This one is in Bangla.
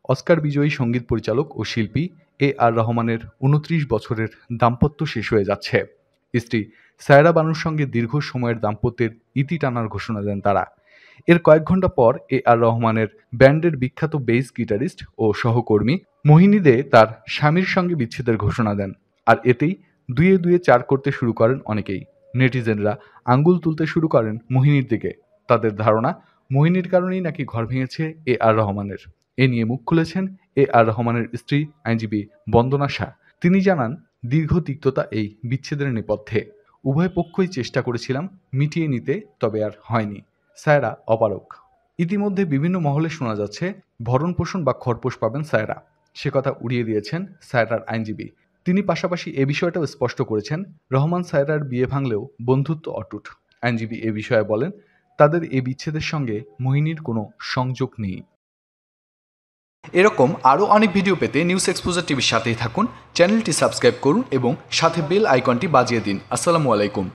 অস্কার বিজয়ী সঙ্গীত পরিচালক ও শিল্পী আর রহমানের ২৯ বছরের দাম্পত্য শেষ হয়ে যাচ্ছে। স্ত্রী সায়রা বানুর সঙ্গে দীর্ঘ সময়ের দাম্পত্যের ইতি টানার ঘোষণা দেন তারা। এর কয়েক ঘন্টা পর আর রহমানের ব্যান্ডের বিখ্যাত বেস গিটারিস্ট ও সহকর্মী মোহিনী দে তার স্বামীর সঙ্গে বিচ্ছেদের ঘোষণা দেন। আর এতেই দুয়ে দুয়ে চার করতে শুরু করেন অনেকেই। নেটিজেনরা আঙ্গুল তুলতে শুরু করেন মোহিনীর দিকে। তাদের ধারণা, মোহিনীর কারণেই নাকি ঘর ভেঙেছে আর রহমানের। এ নিয়ে মুখ খুলেছেন আর রহমানের স্ত্রী আইনজীবী বন্দনা শাহ। তিনি জানান, দীর্ঘ তিক্ততা এই বিচ্ছেদের নেপথ্যে। উভয় পক্ষই চেষ্টা করেছিলাম মিটিয়ে নিতে, তবে আর হয়নি। সায়রা অপারক। ইতিমধ্যে বিভিন্ন মহলে শোনা যাচ্ছে ভরণ পোষণ বা খরপোশ পাবেন সায়রা। সে কথা উড়িয়ে দিয়েছেন সায়রার আইনজীবী। তিনি পাশাপাশি এ বিষয়টাও স্পষ্ট করেছেন, রহমান সায়রার বিয়ে ভাঙলেও বন্ধুত্ব অটুট। আইনজীবী এ বিষয়ে বলেন, তাদের এ বিচ্ছেদের সঙ্গে মোহিনীর কোনো সংযোগ নেই। এরকম আরও অনেক ভিডিও পেতে নিউজ এক্সপোজার টিভির সাথেই থাকুন। চ্যানেলটি সাবস্ক্রাইব করুন এবং সাথে বেল আইকনটি বাজিয়ে দিন। আসসালামু আলাইকুম।